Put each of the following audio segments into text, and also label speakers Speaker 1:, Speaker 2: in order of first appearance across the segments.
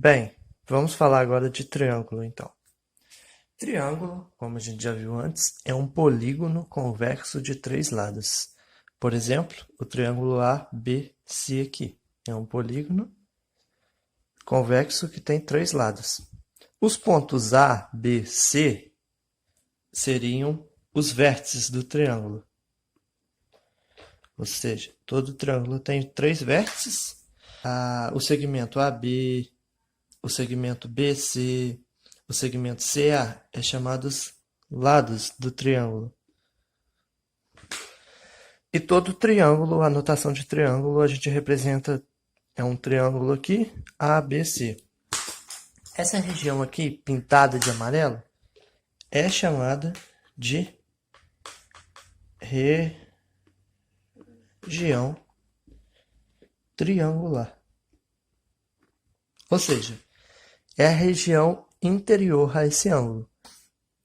Speaker 1: Bem, vamos falar agora de triângulo, então. Triângulo, como a gente já viu antes, é um polígono convexo de três lados. Por exemplo, o triângulo ABC aqui é um polígono convexo que tem três lados. Os pontos A, B, C seriam os vértices do triângulo. Ou seja, todo triângulo tem três vértices. O segmento AB, o segmento BC, o segmento CA é chamados lados do triângulo. E todo triângulo, a notação de triângulo, a gente representa, é um triângulo aqui, ABC. Essa região aqui, pintada de amarelo, é chamada de região triangular. Ou seja, é a região interior a esse ângulo.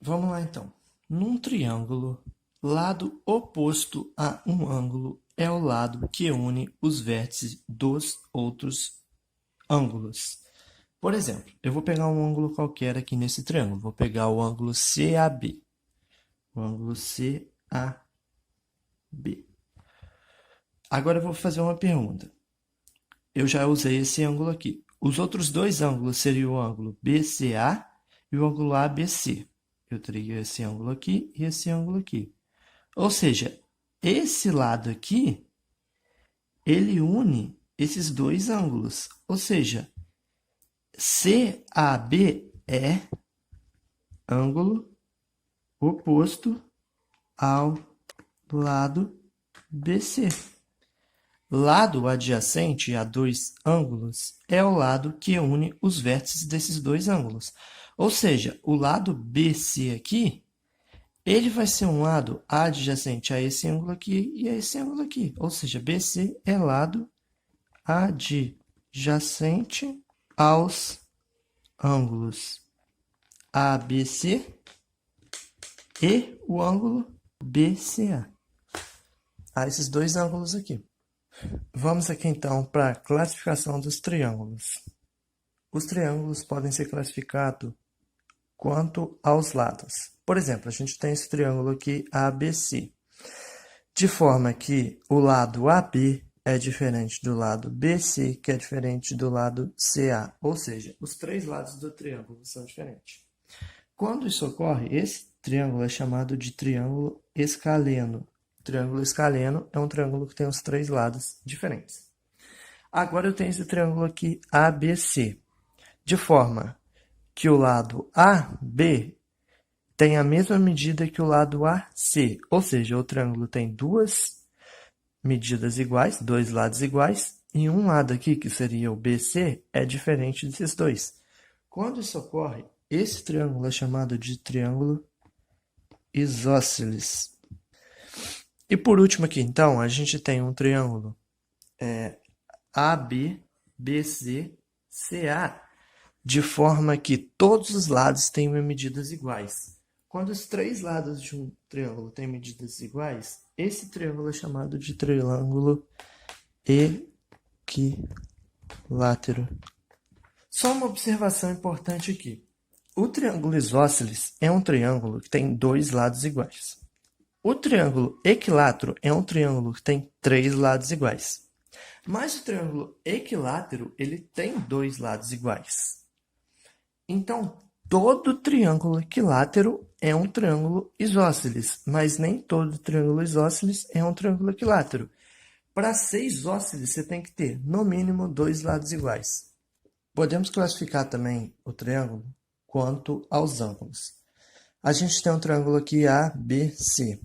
Speaker 1: Vamos lá então. Num triângulo, lado oposto a um ângulo é o lado que une os vértices dos outros ângulos. Por exemplo, eu vou pegar um ângulo qualquer aqui nesse triângulo. Vou pegar o ângulo CAB. O ângulo CAB. Agora eu vou fazer uma pergunta. Eu já usei esse ângulo aqui. Os outros dois ângulos seriam o ângulo BCA e o ângulo ABC. Eu teria esse ângulo aqui e esse ângulo aqui. Ou seja, esse lado aqui, ele une esses dois ângulos. Ou seja, CAB é ângulo oposto ao lado BC. Lado adjacente a dois ângulos é o lado que une os vértices desses dois ângulos. Ou seja, o lado BC aqui, ele vai ser um lado adjacente a esse ângulo aqui e a esse ângulo aqui. Ou seja, BC é lado adjacente aos ângulos ABC e o ângulo BCA. Esses dois ângulos aqui. Vamos aqui então para a classificação dos triângulos. Os triângulos podem ser classificados quanto aos lados. Por exemplo, a gente tem esse triângulo aqui ABC, de forma que o lado AB é diferente do lado BC, que é diferente do lado CA, ou seja, os três lados do triângulo são diferentes. Quando isso ocorre, esse triângulo é chamado de triângulo escaleno. O triângulo escaleno é um triângulo que tem os três lados diferentes. Agora eu tenho esse triângulo aqui ABC, de forma que o lado AB tem a mesma medida que o lado AC, ou seja, o triângulo tem duas medidas iguais, dois lados iguais, e um lado aqui, que seria o BC, é diferente desses dois. Quando isso ocorre, esse triângulo é chamado de triângulo isósceles. E por último aqui, então, a gente tem um triângulo ABBCCA, de forma que todos os lados têm medidas iguais. Quando os três lados de um triângulo têm medidas iguais, esse triângulo é chamado de triângulo equilátero. Só uma observação importante aqui. O triângulo isósceles é um triângulo que tem dois lados iguais. O triângulo equilátero é um triângulo que tem três lados iguais. Mas o triângulo equilátero, ele tem dois lados iguais. Então, todo triângulo equilátero é um triângulo isósceles, mas nem todo triângulo isósceles é um triângulo equilátero. Para ser isósceles, você tem que ter, no mínimo, dois lados iguais. Podemos classificar também o triângulo quanto aos ângulos. A gente tem um triângulo aqui ABC.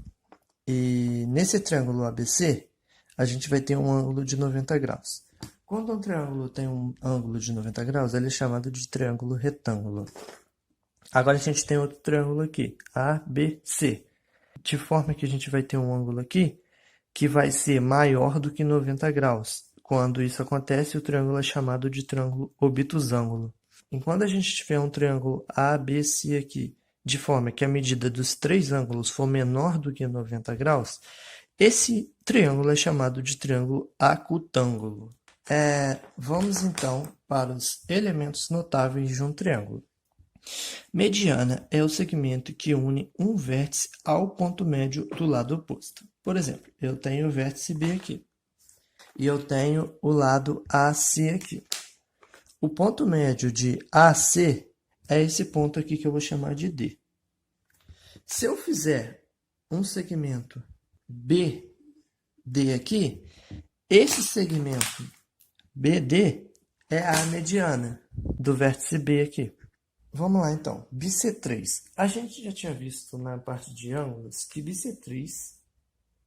Speaker 1: E nesse triângulo ABC, a gente vai ter um ângulo de 90 graus. Quando um triângulo tem um ângulo de 90 graus, ele é chamado de triângulo retângulo. Agora a gente tem outro triângulo aqui, ABC. De forma que a gente vai ter um ângulo aqui que vai ser maior do que 90 graus. Quando isso acontece, o triângulo é chamado de triângulo obtusângulo. Enquanto a gente tiver um triângulo ABC aqui, de forma que a medida dos três ângulos for menor do que 90 graus, esse triângulo é chamado de triângulo acutângulo. Vamos então para os elementos notáveis de um triângulo. Mediana é o segmento que une um vértice ao ponto médio do lado oposto. Por exemplo, eu tenho o vértice B aqui e eu tenho o lado AC aqui. O ponto médio de AC é esse ponto aqui que eu vou chamar de D. Se eu fizer um segmento BD aqui, esse segmento BD é a mediana do vértice B aqui. Vamos lá, então. BC3. A gente já tinha visto na parte de ângulos que BC3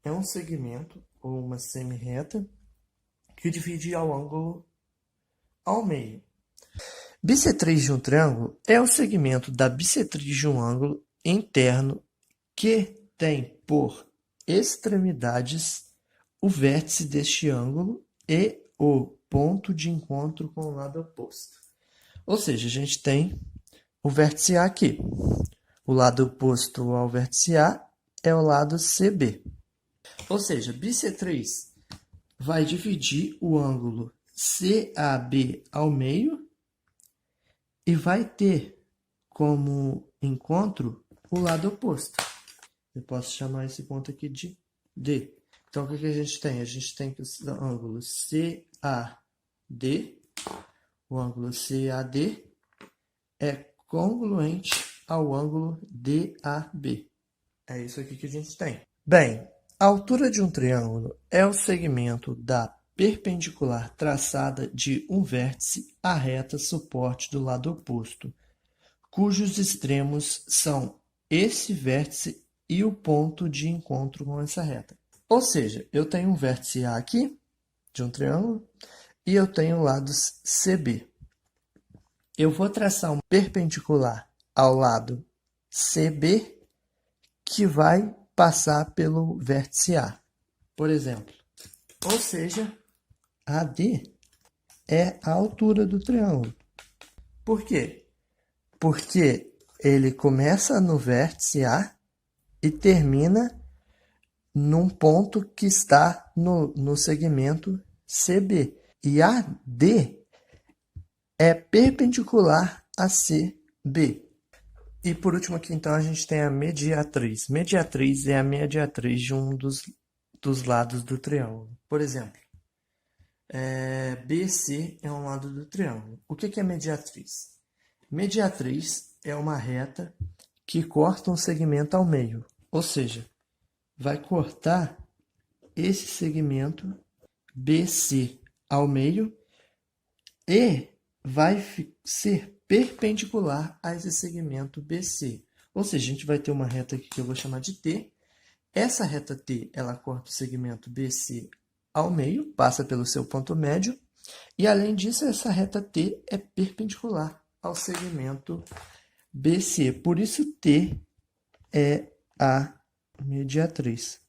Speaker 1: é um segmento ou uma semi-reta que divide ao ângulo ao meio. BC3 de um triângulo é o segmento da bissetriz de um ângulo interno que tem por extremidades o vértice deste ângulo e o ponto de encontro com o lado oposto. Ou seja, a gente tem o vértice A aqui. O lado oposto ao vértice A é o lado CB. Ou seja, BC3 vai dividir o ângulo CAB ao meio e vai ter como encontro o lado oposto. Eu posso chamar esse ponto aqui de D. Então, o que a gente tem? A gente tem que o ângulo CAD, o ângulo CAD é congruente ao ângulo DAB. É isso aqui que a gente tem. Bem, a altura de um triângulo é o segmento da perpendicular traçada de um vértice à reta suporte do lado oposto, cujos extremos são esse vértice e o ponto de encontro com essa reta. Ou seja, eu tenho um vértice A aqui, de um triângulo, e eu tenho lados CB. Eu vou traçar um perpendicular ao lado CB que vai passar pelo vértice A, por exemplo. Ou seja, AD é a altura do triângulo. Por quê? Porque ele começa no vértice A e termina num ponto que está no segmento CB. E AD é perpendicular a CB. E por último aqui, então, a gente tem a mediatriz. Mediatriz é a mediatriz de um dos lados do triângulo. Por exemplo, BC é um lado do triângulo. O que é mediatriz? Mediatriz é uma reta que corta um segmento ao meio. Ou seja, vai cortar esse segmento BC ao meio e vai ser perpendicular a esse segmento BC. Ou seja, a gente vai ter uma reta aqui que eu vou chamar de T. Essa reta T, ela corta o segmento BC ao meio, passa pelo seu ponto médio, e além disso, essa reta T é perpendicular ao segmento BC. Por isso, T é a mediatriz.